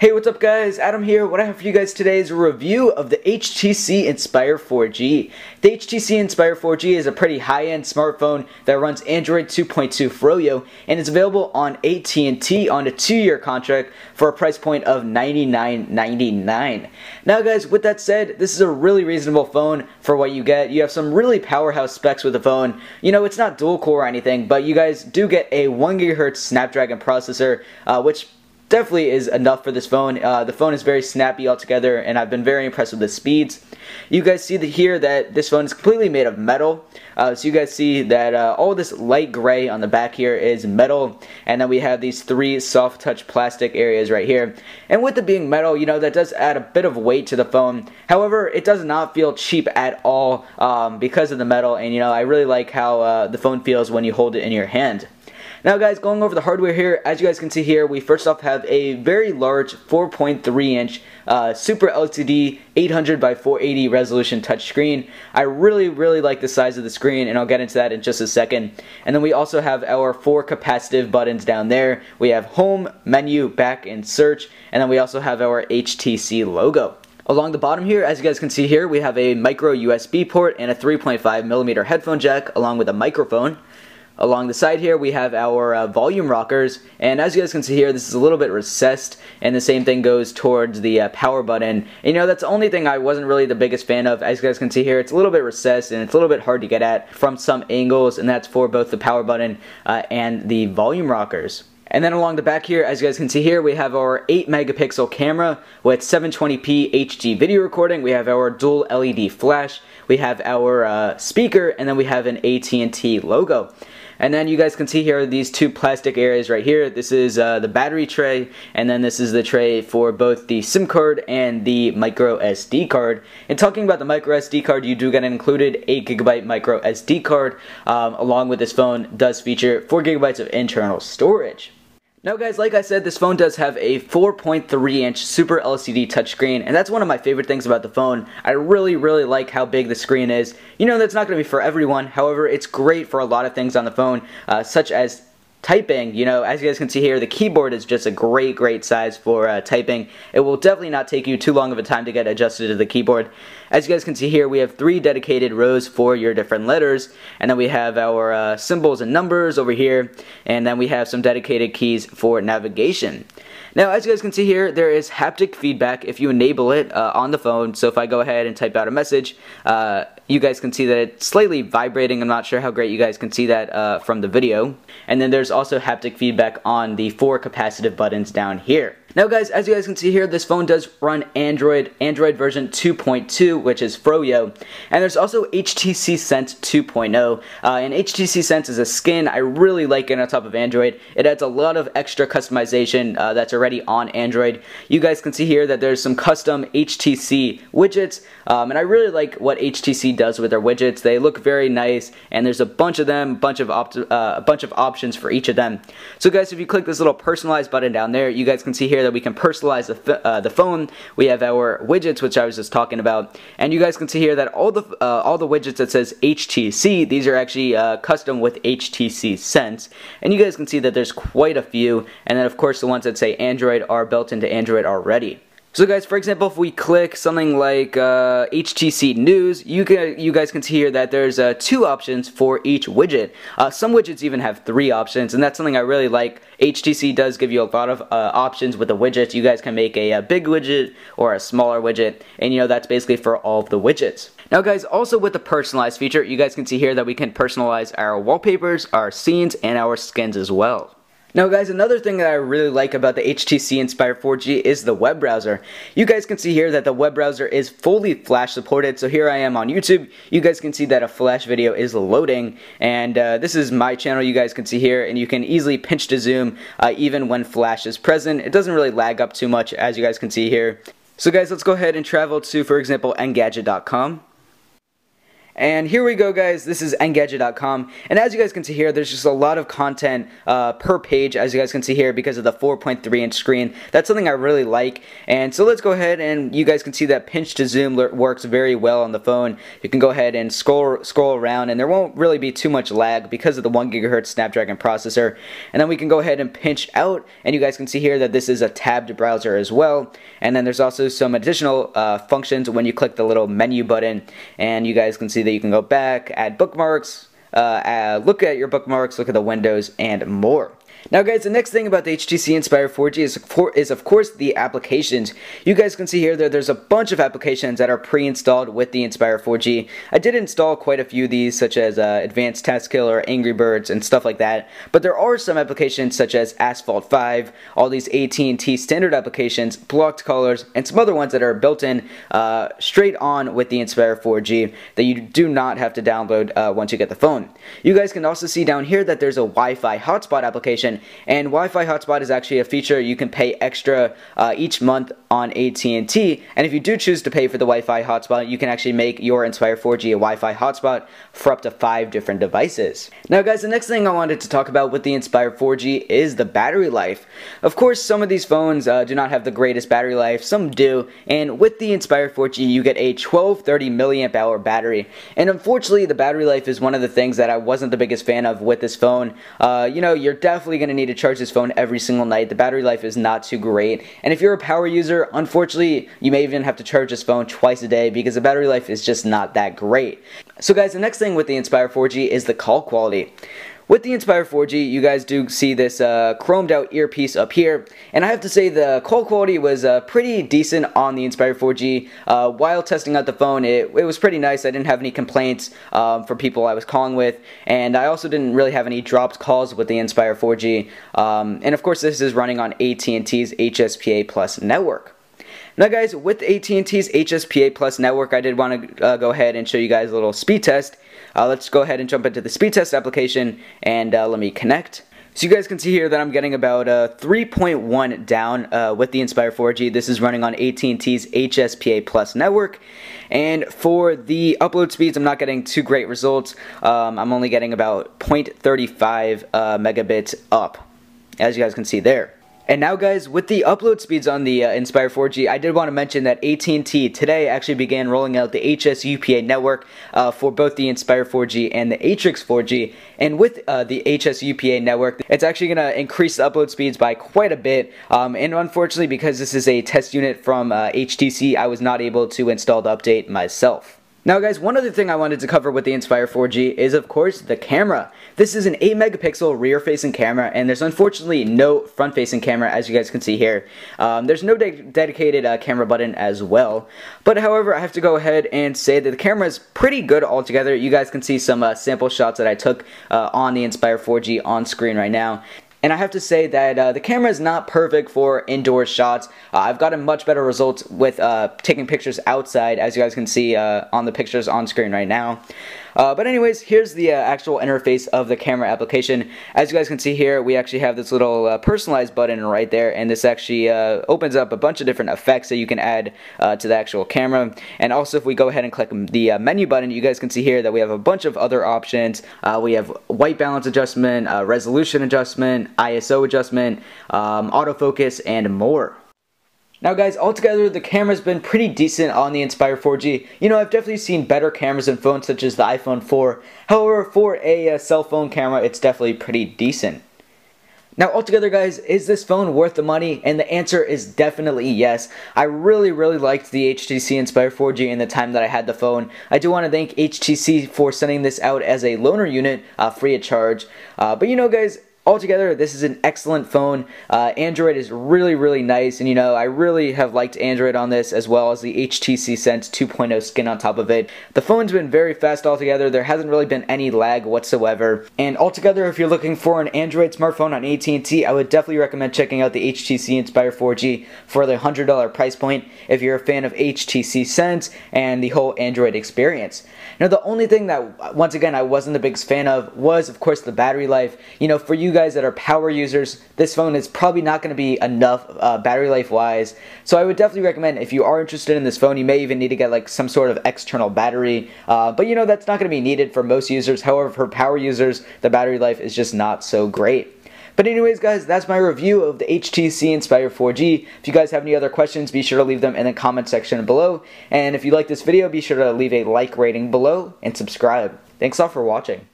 Hey, what's up guys? Adam here. What I have for you guys today is a review of the HTC Inspire 4G. The HTC Inspire 4G is a pretty high-end smartphone that runs Android 2.2 Froyo and is available on AT&T on a 2-year contract for a price point of $99.99. Now guys, with that said, this is a really reasonable phone for what you get. You have some really powerhouse specs with the phone. You know, it's not dual core or anything, but you guys do get a 1 GHz Snapdragon processor, which definitely is enough for this phone. The phone is very snappy altogether, and I've been very impressed with the speeds. You guys see here that this phone is completely made of metal. So you guys see that all this light gray on the back here is metal, and then we have these 3 soft touch plastic areas right here. And with it being metal, you know, that does add a bit of weight to the phone. However, it does not feel cheap at all because of the metal, and you know, I really like how the phone feels when you hold it in your hand. Now guys, going over the hardware here, as you guys can see here, we first off have a very large 4.3-inch Super LCD 800 by 480 resolution touchscreen. I really like the size of the screen, and I'll get into that in just a second. And then we also have our 4 capacitive buttons down there. We have home, menu, back, and search, and then we also have our HTC logo. Along the bottom here, as you guys can see here, we have a micro USB port and a 3.5mm headphone jack along with a microphone. Along the side here, we have our volume rockers, and as you guys can see here, this is a little bit recessed, and the same thing goes towards the power button. And, you know, that's the only thing I wasn't really the biggest fan of. As you guys can see here, it's a little bit recessed, and it's a little bit hard to get at from some angles, and that's for both the power button and the volume rockers. And then along the back here, as you guys can see here, we have our 8-megapixel camera with 720p HD video recording. We have our dual LED flash. We have our speaker, and then we have an AT&T logo. And then you guys can see here these 2 plastic areas right here. This is the battery tray, and then this is the tray for both the SIM card and the micro SD card. And talking about the micro SD card, you do get an included 8GB micro SD card, along with this phone does feature 4GB of internal storage. Now guys, like I said, this phone does have a 4.3-inch Super LCD touchscreen, and that's one of my favorite things about the phone. I really like how big the screen is. You know, that's not going to be for everyone. However, it's great for a lot of things on the phone, such as typing. You know, as you guys can see here, the keyboard is just a great size for typing. It will definitely not take you too long of a time to get adjusted to the keyboard. As you guys can see here, we have 3 dedicated rows for your different letters, and then we have our symbols and numbers over here, and then we have some dedicated keys for navigation. Now, as you guys can see here, there is haptic feedback if you enable it on the phone. So if I go ahead and type out a message, you guys can see that it's slightly vibrating. I'm not sure how great you guys can see that from the video. And then there's also haptic feedback on the 4 capacitive buttons down here. Now guys, as you guys can see here, this phone does run Android version 2.2, which is Froyo, and there's also HTC Sense 2.0, and HTC Sense is a skin. I really like it on top of Android. It adds a lot of extra customization that's already on Android. You guys can see here that there's some custom HTC widgets, and I really like what HTC does with their widgets. They look very nice, and there's a bunch of them, a bunch of options for each of them. So guys, if you click this little personalize button down there, you guys can see here that we can personalize the phone. We have our widgets, which I was just talking about, and you guys can see here that all the widgets that says HTC, these are actually custom with HTC Sense, and you guys can see that there's quite a few, and then of course the ones that say Android are built into Android already. So guys, for example, if we click something like HTC News, you guys can see here that there's 2 options for each widget. Some widgets even have 3 options, and that's something I really like. HTC does give you a lot of options with the widgets. You guys can make a big widget or a smaller widget, and you know, that's basically for all of the widgets. Now guys, also with the personalize feature, you guys can see here that we can personalize our wallpapers, our scenes, and our skins as well. Now guys, another thing that I really like about the HTC Inspire 4G is the web browser. You guys can see here that the web browser is fully Flash supported. So here I am on YouTube. You guys can see that a Flash video is loading, and this is my channel. You guys can see here, and you can easily pinch to zoom even when Flash is present. It doesn't really lag up too much, as you guys can see here. So guys, let's go ahead and travel to, for example, Engadget.com. And here we go, guys. This is Engadget.com, and as you guys can see here, there's just a lot of content per page, as you guys can see here, because of the 4.3-inch screen. That's something I really like, and so let's go ahead, and you guys can see that pinch to zoom works very well on the phone. You can go ahead and scroll around, and there won't really be too much lag because of the 1 GHz Snapdragon processor. And then we can go ahead and pinch out, and you guys can see here that this is a tabbed browser as well. And then there's also some additional functions when you click the little menu button, and you guys can see that you can go back, add bookmarks, look at your bookmarks, look at the windows, and more. Now guys, the next thing about the HTC Inspire 4G is of course the applications. You guys can see here that there's a bunch of applications that are pre-installed with the Inspire 4G. I did install quite a few of these, such as Advanced Task Killer, Angry Birds, and stuff like that. But there are some applications such as Asphalt 5, all these AT&T standard applications, blocked colors, and some other ones that are built in straight on with the Inspire 4G that you do not have to download once you get the phone. You guys can also see down here that there's a Wi-Fi hotspot application. And Wi-Fi hotspot is actually a feature you can pay extra each month on AT&T, and if you do choose to pay for the Wi-Fi hotspot, you can actually make your Inspire 4G a Wi-Fi hotspot for up to 5 different devices. Now guys, the next thing I wanted to talk about with the Inspire 4G is the battery life. Of course, some of these phones do not have the greatest battery life, some do, and with the Inspire 4G you get a 1230 milliamp hour battery. And unfortunately, the battery life is one of the things that I wasn't the biggest fan of with this phone. You know, you're definitely going to need to charge this phone every single night. The battery life is not too great, and if you're a power user, unfortunately you may even have to charge this phone twice a day because the battery life is just not that great. So guys, the next thing with the Inspire 4G is the call quality. With the Inspire 4G, you guys do see this chromed out earpiece up here, and I have to say the call quality was pretty decent on the Inspire 4G. While testing out the phone, it was pretty nice. I didn't have any complaints from people I was calling with, and I also didn't really have any dropped calls with the Inspire 4G. And of course, this is running on AT&T's HSPA Plus network. Now guys, with AT&T's HSPA Plus network, I did want to go ahead and show you guys a little speed test. Let's go ahead and jump into the speed test application, and let me connect. So you guys can see here that I'm getting about 3.1 down with the Inspire 4G. This is running on AT&T's HSPA Plus network. And for the upload speeds, I'm not getting too great results. I'm only getting about 0.35 megabits up, as you guys can see there. And now guys, with the upload speeds on the Inspire 4G, I did want to mention that AT&T today actually began rolling out the HSUPA network for both the Inspire 4G and the Atrix 4G. And with the HSUPA network, it's actually going to increase the upload speeds by quite a bit. And unfortunately, because this is a test unit from HTC, I was not able to install the update myself. Now guys, one other thing I wanted to cover with the Inspire 4G is of course the camera. This is an 8 megapixel rear facing camera, and there's unfortunately no front facing camera, as you guys can see here. There's no dedicated camera button as well. But however, I have to go ahead and say that the camera is pretty good altogether. You guys can see some sample shots that I took on the Inspire 4G on screen right now. And I have to say that the camera is not perfect for indoor shots. I've gotten much better results with taking pictures outside, as you guys can see on the pictures on screen right now. But anyways, here's the actual interface of the camera application. As you guys can see here, we actually have this little personalized button right there, and this actually opens up a bunch of different effects that you can add to the actual camera. And also, if we go ahead and click the menu button, you guys can see here that we have a bunch of other options. We have white balance adjustment, resolution adjustment, ISO adjustment, autofocus, and more. Now guys, altogether the camera's been pretty decent on the Inspire 4G. You know, I've definitely seen better cameras in phones such as the iPhone 4. However, for a cell phone camera, it's definitely pretty decent. Now altogether guys, is this phone worth the money? And the answer is definitely yes. I really liked the HTC Inspire 4G in the time that I had the phone. I do want to thank HTC for sending this out as a loaner unit, free of charge. But you know guys, altogether, this is an excellent phone. Android is really nice, and you know, I really have liked Android on this, as well as the HTC Sense 2.0 skin on top of it. The phone's been very fast altogether. There hasn't really been any lag whatsoever. And altogether, if you're looking for an Android smartphone on AT&T, I would definitely recommend checking out the HTC Inspire 4G for the $100 price point if you're a fan of HTC Sense and the whole Android experience. Now, the only thing that, once again, I wasn't the biggest fan of was, of course, the battery life. You know, for you you guys that are power users, this phone is probably not going to be enough battery life wise. So I would definitely recommend, if you are interested in this phone, you may even need to get like some sort of external battery. But you know, that's not going to be needed for most users. However, for power users, the battery life is just not so great. But anyways, guys, that's my review of the HTC Inspire 4G. If you guys have any other questions, be sure to leave them in the comment section below. And if you like this video, be sure to leave a like rating below and subscribe. Thanks all for watching.